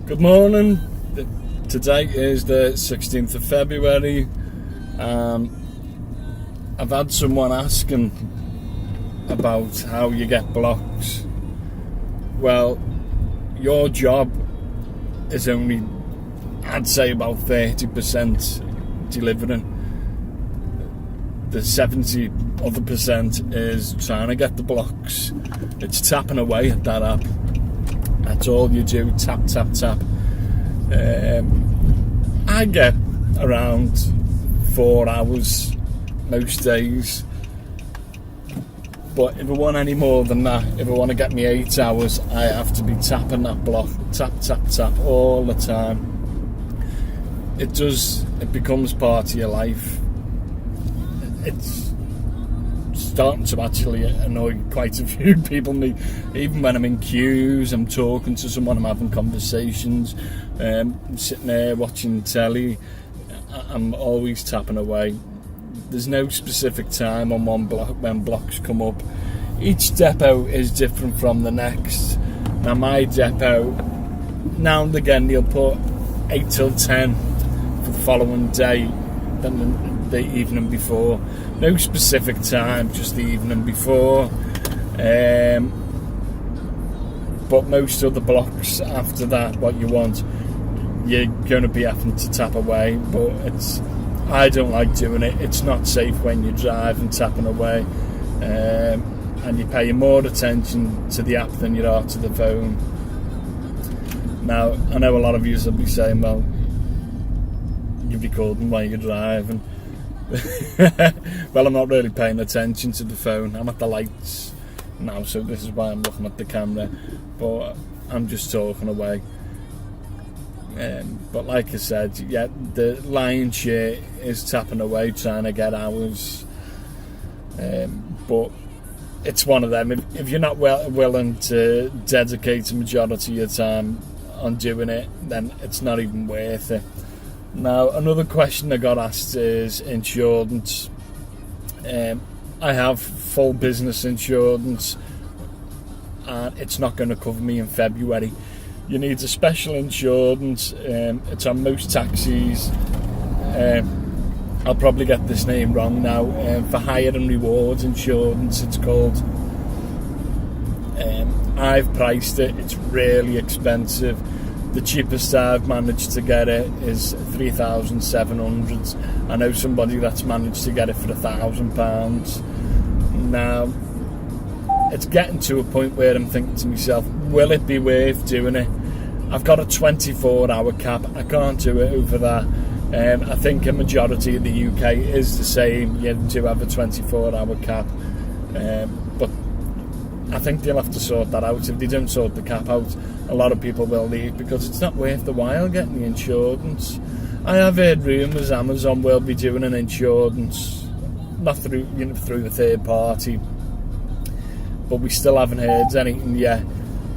Good morning. Today is the 16th of February. I've had someone asking about how you get blocks. Well, your job is only, I'd say, about 30% delivering. The 70 other percent is trying to get the blocks. It's tapping away at that app. That's all you do, tap, tap, tap. I get around 4 hours most days. But if I want any more than that, if I want to get me 8 hours, I have to be tapping that block, tap, tap, tap, all the time. It becomes part of your life. It's starting to actually annoy quite a few people. Me, even when I'm in queues, I'm talking to someone, I'm having conversations, I'm sitting there watching telly, I'm always tapping away. There's no specific time on one block when blocks come up. Each depot is different from the next. Now my depot, now and again they'll put 8 till 10 for the following day, then the evening before. No specific time, just the evening before. But most other blocks after that, what you want, you're going to be having to tap away. But I don't like doing it. It's not safe when you drive and tapping away. And you're paying more attention to the app than you are to the phone. Now, I know a lot of you will be saying, well, you're recording while you're driving. Well, I'm not really paying attention to the phone. I'm at the lights now, so this is why I'm looking at the camera, but I'm just talking away. But like I said, yeah, the lion's share is tapping away, trying to get hours. But it's one of them. If you're not willing to dedicate a majority of your time on doing it, then it's not even worth it. Now, another question I got asked is insurance. I have full business insurance, and it's not going to cover me in February. You need a special insurance. It's on most taxis. I'll probably get this name wrong now. For hire and rewards insurance, it's called. I've priced it. It's really expensive. The cheapest I've managed to get it is £3,700. I know somebody that's managed to get it for £1,000. Now, it's getting to a point where I'm thinking to myself, will it be worth doing it? I've got a 24-hour cap. I can't do it over that. I think a majority of the UK is the same. You do have a 24-hour cap. But I think they'll have to sort that out. If they don't sort the cap out, a lot of people will leave because it's not worth the while getting the insurance. I have heard rumours Amazon will be doing an insurance, not through a third party, but we still haven't heard anything yet.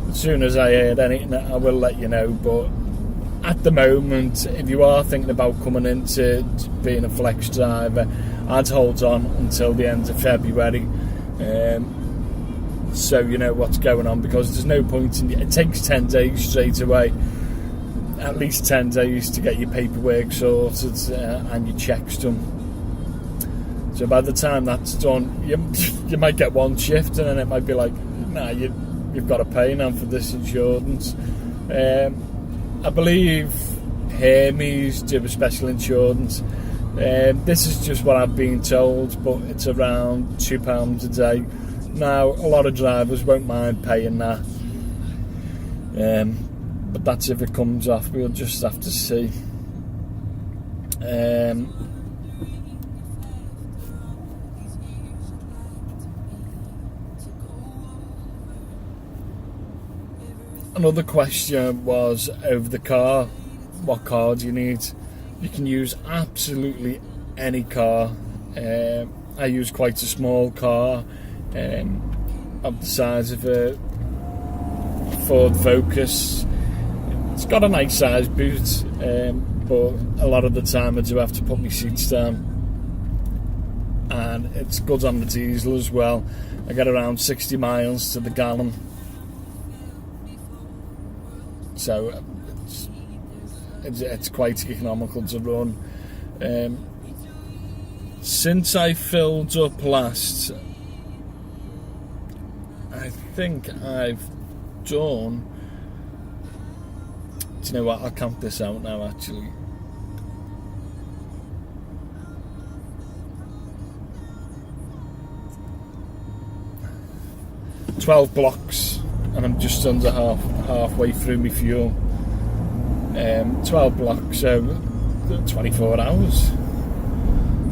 As soon as I heard anything, I will let you know. But at the moment, if you are thinking about coming into being a flex driver, I'd hold on until the end of February. So you know what's going on, because there's no point in it. Takes 10 days straight away, at least 10 days to get your paperwork sorted and your checks done. So by the time that's done, you might get one shift, and then it might be like, nah, you've got to pay now for this insurance. I believe Hermes do a special insurance. This is just what I've been told, but it's around £2 a day. Now, a lot of drivers won't mind paying that, but that's if it comes off. We'll just have to see. Another question was over the car. What car do you need? You can use absolutely any car. I use quite a small car. Of the size of a Ford Focus. It's got a nice size boot, but a lot of the time I do have to put my seats down, and it's good on the diesel as well. I get around 60 miles to the gallon, so it's quite economical to run. Since I filled up last, I think I've done, do you know what, I'll count this out now actually. $12 blocks, and I'm just under halfway through my fuel. 12 blocks, so 24 hours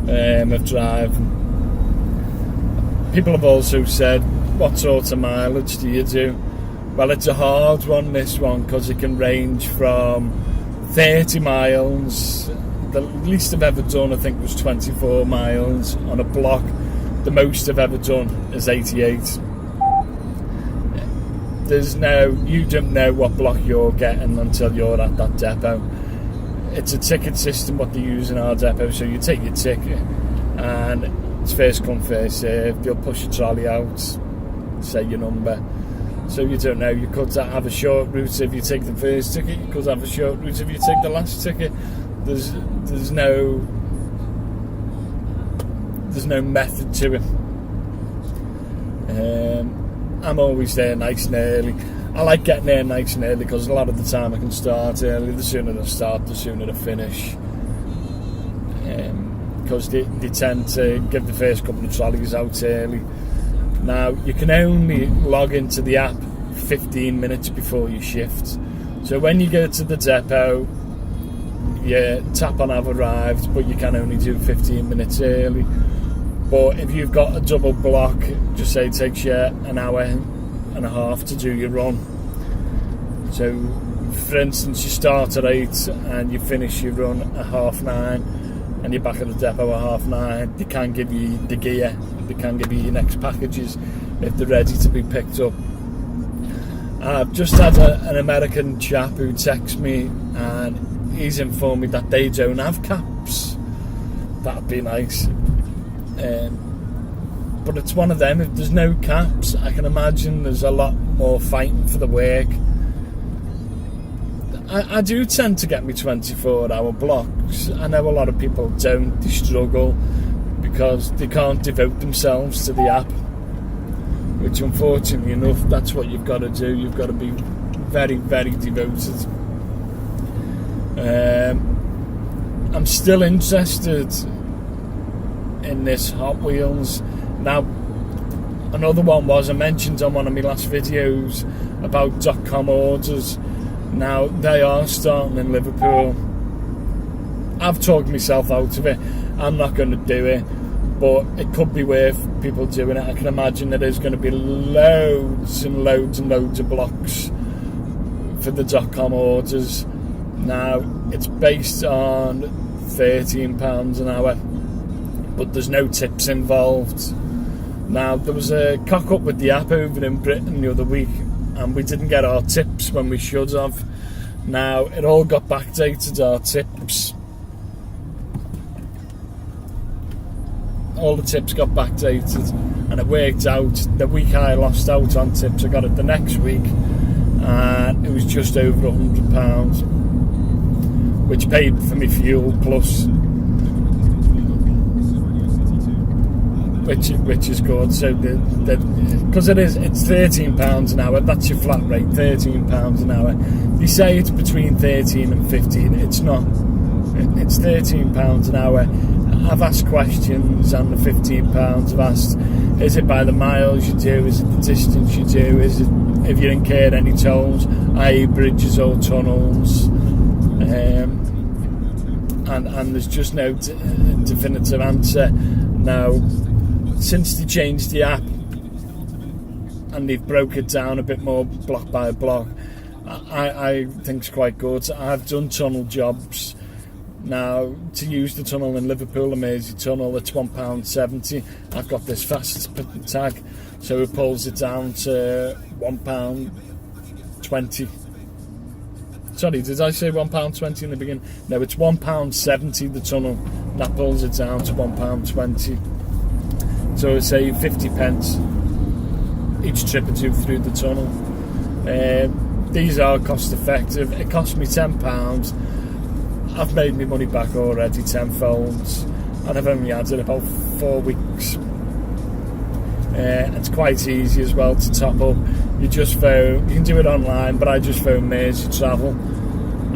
of drive. People have also said, what sort of mileage do you do? Well, it's a hard one, this one, because it can range from 30 miles. The least I've ever done, I think, was 24 miles on a block. The most I've ever done is 88. You don't know what block you're getting until you're at that depot. It's a ticket system what they use in our depot, so you take your ticket and it's first come first served. They'll push your trolley out, say your number, so you don't know. You could have a short route if you take the first ticket, you could have a short route if you take the last ticket. There's no method to it. I'm always there nice and early. I like getting there nice and early because a lot of the time I can start early. The sooner I start, the sooner I finish. Because they tend to give the first couple of trolleys out early. Now, you can only log into the app 15 minutes before your shift. So when you go to the depot, you tap on I've arrived, but you can only do 15 minutes early. But if you've got a double block, just say it takes you an hour and a half to do your run. So, for instance, you start at 8 and you finish your run at 9:30, and you're back at the depot at 9:30. They can give you the gear, they can give you your next packages if they're ready to be picked up. I've just had an American chap who texts me, and he's informed me that they don't have caps. That'd be nice. But it's one of them. If there's no caps, I can imagine there's a lot more fighting for the work. I do tend to get me 24-hour blocks. I know a lot of people don't. They struggle because they can't devote themselves to the app, which unfortunately enough, that's what you've got to do. You've got to be very, very devoted. I'm still interested in this Hot Wheels. Now, another one was, I mentioned on one of my last videos about .com orders. Now, they are starting in Liverpool. I've talked myself out of it. I'm not going to do it, but it could be worth people doing it. I can imagine there is going to be loads and loads and loads of blocks for the .com orders. Now, it's based on £13 an hour, but there's no tips involved. Now, there was a cock-up with the app over in Britain the other week, and we didn't get our tips when we should have. Now, it all got backdated, our tips. All the tips got backdated, and it worked out. The week I lost out on tips, I got it the next week, and it was just over £100, which paid for me fuel plus, which is good. So because it's £13 an hour, that's your flat rate, £13 an hour. They say it's between 13 and 15. It's not. It's £13 an hour. I've asked questions, and the £15 I've asked, is it by the miles you do, is it the distance you do, is it if you incurred any tolls, i.e. bridges or tunnels, and there's just no definitive answer. Now, since they changed the app and they've broke it down a bit more block by block, I think it's quite good. I've done tunnel jobs. Now, to use the tunnel in Liverpool, the Mersey Tunnel, it's £1.70. I've got this fast tag, so it pulls it down to £1.20. Sorry, did I say £1.20 in the beginning? No, it's £1.70 the tunnel. That pulls it down to £1.20. So I save 50 pence each trip I do through the tunnel. these are cost effective. It cost me £10. I've made my money back already tenfold, and I've only had it about 4 weeks. It's quite easy as well to top up. You just phone, you can do it online, but I just phone Mersey Travel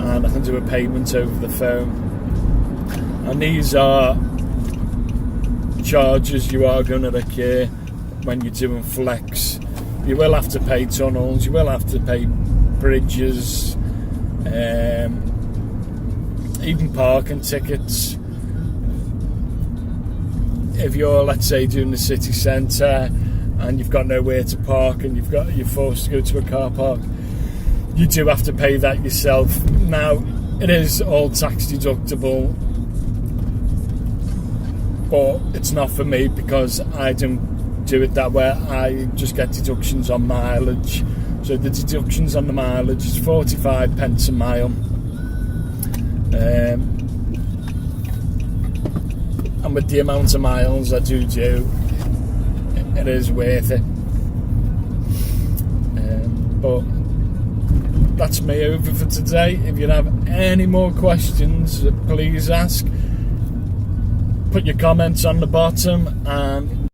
and I can do a payment over the phone. And these are charges you are going to incur when you're doing flex. You will have to pay tunnels, you will have to pay bridges, even parking tickets. If you're, let's say, doing the city centre and you've got nowhere to park and you're forced to go to a car park, you do have to pay that yourself. Now, it is all tax deductible, but it's not for me because I don't do it that way. I just get deductions on mileage. So the deductions on the mileage is 45 pence a mile. And with the amount of miles I do, it is worth it. But that's me over for today. If you have any more questions, please ask. Put your comments on the bottom, and